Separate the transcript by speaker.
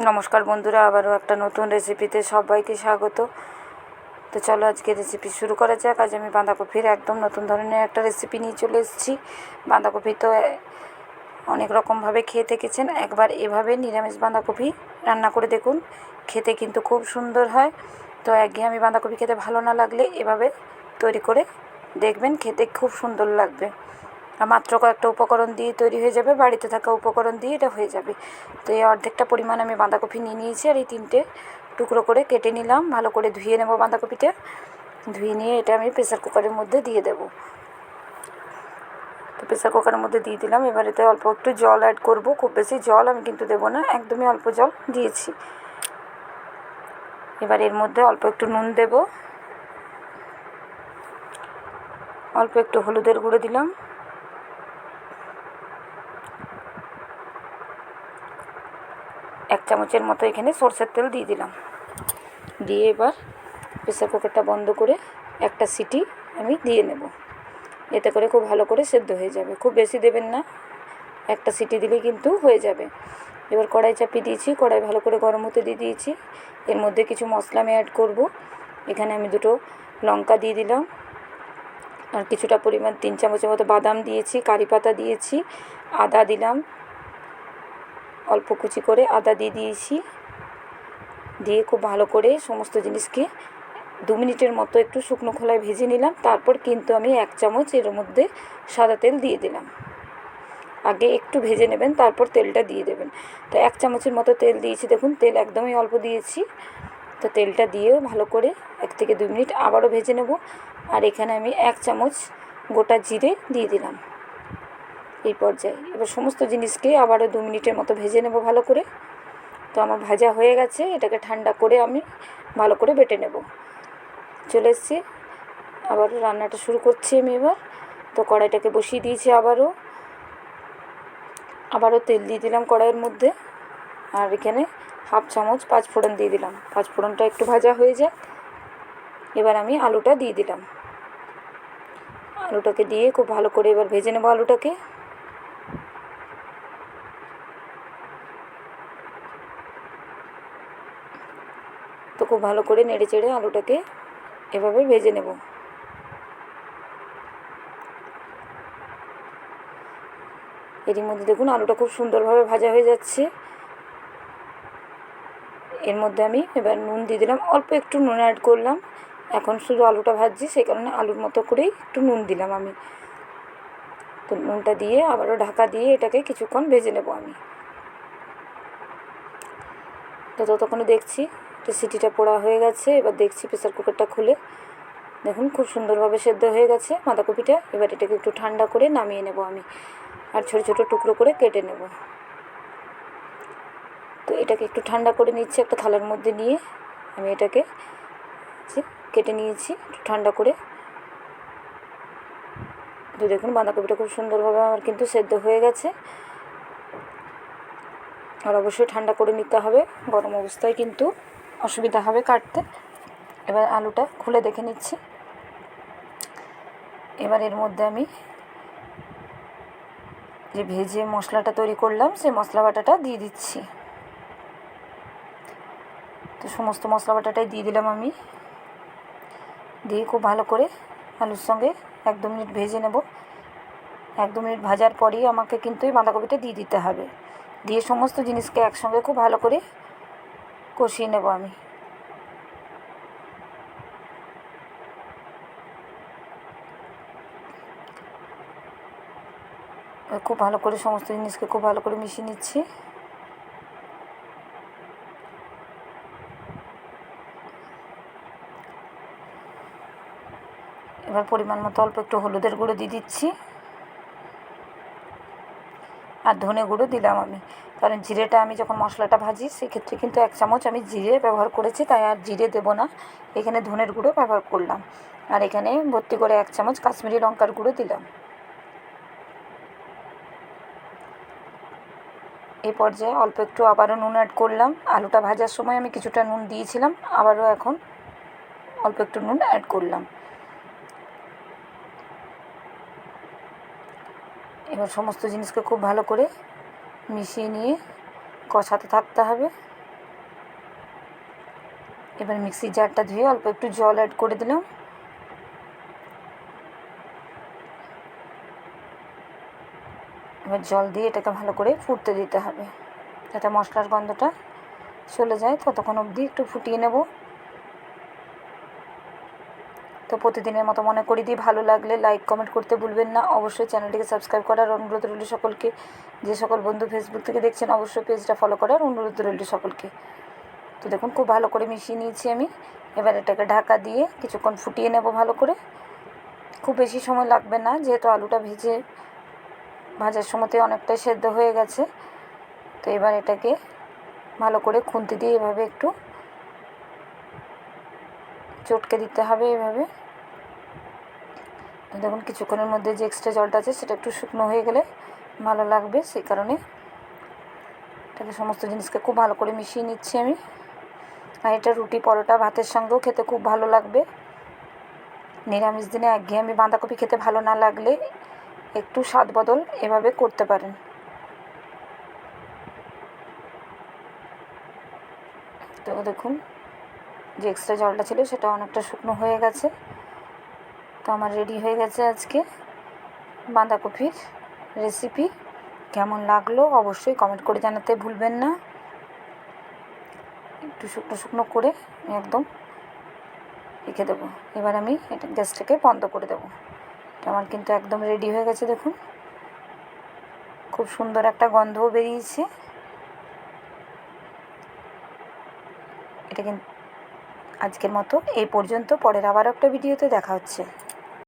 Speaker 1: নমস্কার বন্ধুরা, আবারও একটা নতুন রেসিপিতে সবাইকে স্বাগত। তো চলো আজকে রেসিপি শুরু করা যাক। আজ আমি বাঁধাকপির একদম নতুন ধরনের একটা রেসিপি নিয়ে চলে এসেছি। বাঁধাকপি তো অনেক রকমভাবে খেয়ে থেকেছেন, একবার এভাবে নিরামিষ বাঁধাকপি রান্না করে দেখুন, খেতে কিন্তু খুব সুন্দর হয়। তো একঘেয়েমি বাঁধাকপি খেতে ভালো না লাগলে এভাবে তৈরি করে দেখবেন, খেতে খুব সুন্দর লাগবে। আর মাত্র কয়েকটা উপকরণ দিয়ে তৈরি হয়ে যাবে, বাড়িতে থাকা উপকরণ দিয়ে এটা হয়ে যাবে। তো এই অর্ধেকটা পরিমাণ আমি বাঁধাকপি নিয়ে নিয়েছি, আর এই 3টে টুকরো করে কেটে নিলাম। ভালো করে ধুয়ে নেব বাঁধাকপিটা। ধুয়ে নিয়ে এটা আমি প্রেসার কুকারের মধ্যে দিয়ে দেব। তো প্রেসার কুকারের মধ্যে দিয়ে দিলাম। এবার এতে অল্প একটু জল অ্যাড করব, খুব বেশি জল আমি কিন্তু দেবো না, একদমই অল্প জল দিয়েছি। এবার এর মধ্যে অল্প একটু নুন দেব, অল্প একটু হলুদের গুঁড়ো দিলাম, এক চামচের মতো এখানে সরষের তেল দিয়ে দিলাম। দিয়ে এবার প্রেসার কুকারটা বন্ধ করে একটা সিটি আমি দিয়ে নেব। এতে করে খুব ভালো করে সেদ্ধ হয়ে যাবে, খুব বেশি দেবেন না, একটা সিটি দিলেই কিন্তু হয়ে যাবে। এবার কড়াই চাপিয়ে দিয়েছি, কড়াই ভালো করে গরম হতে দিয়ে দিয়েছি। এর মধ্যে কিছু মশলা আমি অ্যাড করব। এখানে আমি 2টো লঙ্কা দিয়ে দিলাম, আর কিছুটা পরিমাণ 3 চামচের মতো বাদাম দিয়েছি, কারি পাতা দিয়েছি, আদা দিলাম, অল্প কুচি করে আদা দিয়ে দিয়েছি। দিয়ে খুব ভালো করে সমস্ত জিনিসকে 2 মিনিটের মতো একটু শুকনো খোলায় ভেজে নিলাম। তারপর কিন্তু আমি 1 চামচ এর মধ্যে সাদা তেল দিয়ে দিলাম। আগে একটু ভেজে নেবেন, তারপর তেলটা দিয়ে দেবেন। তো 1 চামচের মতো তেল দিয়েছি, দেখুন তেল একদমই অল্প দিয়েছি। তো তেলটা দিয়েও ভালো করে 1 থেকে 2 মিনিট আবারও ভেজে নেব। আর এখানে আমি 1 চামচ গোটা জিরে দিয়ে দিলাম এই পর্যায়ে। এবার সমস্ত জিনিসকে আবারও 2 মিনিটের মতো ভেজে নেব ভালো করে। তো আমার ভাজা হয়ে গেছে, এটাকে ঠান্ডা করে আমি ভালো করে বেটে নেব। চলে এসেছি, আবার রান্নাটা শুরু করছি আমি এবার। তো কড়াইটাকে বসিয়ে দিয়েছি, আবারও তেল দিয়ে দিলাম কড়াইয়ের মধ্যে। আর এখানে 1/2 চামচ 5 ফোড়ন দিয়ে দিলাম। 5 ফোড়নটা একটু ভাজা হয়ে যায়। এবার আমি আলুটা দিয়ে দিলাম। আলুটাকে দিয়ে খুব ভালো করে এবার ভেজে নেব আলুটাকে। তো খুব ভালো করে নেড়ে চেড়ে আলুটাকে এভাবে ভেজে নেব। এরই মধ্যে দেখুন আলুটা খুব সুন্দরভাবে ভাজা হয়ে যাচ্ছে। এর মধ্যে আমি এবার নুন দিয়ে দিলাম, অল্প একটু নুন অ্যাড করলাম। এখন শুধু আলুটা ভাজছি, সেই কারণে আলুর মতো করেই একটু নুন দিলাম আমি। তো নুনটা দিয়ে আবারও ঢাকা দিয়ে এটাকে কিছুক্ষণ ভেজে নেব আমি। তো ততক্ষণে দেখছি তো সিটিটা পোড়া হয়ে গেছে। এবার দেখছি প্রেসার কুকারটা খুলে, দেখুন খুব সুন্দরভাবে সেদ্ধ হয়ে গেছে বাঁধাকপিটা। এবার এটাকে একটু ঠান্ডা করে নামিয়ে নেব আমি, আর ছোটো ছোটো টুকরো করে কেটে নেব। তো এটাকে একটু ঠান্ডা করে নিচ্ছি একটা থালার মধ্যে নিয়ে। আমি এটাকে কেটে নিয়েছি একটু ঠান্ডা করে। তো দেখুন বাঁধাকপিটা খুব সুন্দরভাবে আমার কিন্তু সেদ্ধ হয়ে গেছে। আর অবশ্যই ঠান্ডা করে নিতে হবে, গরম অবস্থায় কিন্তু অসুবিধা হবে কাটতে। এবার আলুটা খুলে দেখে নিচ্ছি। এবার এর মধ্যে আমি যে ভেজে মশলাটা তৈরি করলাম সেই মশলা বাটাটা দিয়ে দিচ্ছি। তো সমস্ত মশলা বাটাটাই দিয়ে দিলাম আমি। দিয়ে খুব ভালো করে আলুর সঙ্গে 1-2 মিনিট ভেজে নেব। 1-2 মিনিট ভাজার পরেই আমাকে কিন্তু এই বাঁধাকপিটা দিয়ে দিতে হবে। দিয়ে সমস্ত জিনিসকে একসঙ্গে খুব ভালো করে কষিয়ে নেব আমি। খুব ভালো করে সমস্ত জিনিসকে খুব ভালো করে মিশিয়ে নিচ্ছি। এবার পরিমাণ মতো অল্প একটু হলুদের গুঁড়ো দিয়ে দিচ্ছি, আর ধনে গুঁড়ো দিলাম আমি। কারণ জিরেটা আমি যখন মশলাটা ভাজি সেক্ষেত্রে কিন্তু 1 চামচ আমি জিরে ব্যবহার করেছি, তাই আর জিরে দেবো না, এখানে ধনের গুঁড়ো ব্যবহার করলাম। আর এখানে ভর্তি করে 1 চামচ কাশ্মীরি লঙ্কার গুঁড়ো দিলাম। এই পর্যায়ে অল্প একটু আবারও নুন অ্যাড করলাম। আলুটা ভাজার সময় আমি কিছুটা নুন দিয়েছিলাম, আবারও এখন অল্প একটু নুন অ্যাড করলাম। এবার সমস্ত জিনিসকে খুব ভালো করে মিশিয়ে নিয়ে কষাতে থাকতে হবে। এবার মিক্সির জারটা ধুয়ে অল্প একটু জল অ্যাড করে দিলাম। এবার জল দিয়ে এটাকে ভালো করে ফুটতে দিতে হবে, যাতে মশলার গন্ধটা চলে যায়। ততক্ষণ অবধি একটু ফুটিয়ে নেব। তো প্রতিদিনের মতো মনে করি দিই, ভালো লাগলে লাইক কমেন্ট করতে ভুলবেন না। অবশ্যই চ্যানেলটিকে সাবস্ক্রাইব করার অনুরোধ রইল সকলকে। যে সকল বন্ধু ফেসবুক থেকে দেখছেন অবশ্যই পেজটা ফলো করার অনুরোধ রইল সকলকে। তো দেখুন খুব ভালো করে মিশিয়ে নিয়েছি আমি। এবার এটাকে ঢাকা দিয়ে কিছুক্ষণ ফুটিয়ে নেব ভালো করে। খুব বেশি সময় লাগবে না, যেহেতু আলুটা ভাজার সময়তে অনেকটাই সেদ্ধ হয়ে গেছে। তো এবার এটাকে ভালো করে খুন্তি দিয়ে এভাবে একটু চটকে দিতে হবে এভাবে। দেখুন কিছুক্ষণের মধ্যে যে এক্সট্রা জলটা আছে সেটা একটু শুকনো হয়ে গেলে ভালো লাগবে, সেই কারণে এটাকে সমস্ত জিনিসকে খুব ভালো করে মিশিয়ে নিচ্ছি আমি। আর এটা রুটি, পরোটা, ভাতের সঙ্গেও খেতে খুব ভালো লাগবে। নিরামিষ দিনে একঘেয়েমি বাঁধাকপি খেতে ভালো না লাগলে একটু স্বাদ বদল এভাবে করতে পারেন। তো দেখুন যে এক্সট্রা জলটা ছিল সেটা অনেকটা শুকনো হয়ে গেছে। তো আমার রেডি হয়ে গেছে আজকে বাঁধাকপির রেসিপি। কেমন লাগলো অবশ্যই কমেন্ট করে জানাতে ভুলবেন না। একটু শুকনো শুকনো করে একদম রেখে দেবো। এবার আমি এটা গ্যাসটাকে বন্ধ করে দেবো। এটা আমার কিন্তু একদম রেডি হয়ে গেছে। দেখুন খুব সুন্দর একটা গন্ধও বেরিয়েছে। এটা কিন্তু আজকের মতো এই পর্যন্ত। পরের আবার একটা ভিডিওতে দেখা হচ্ছে।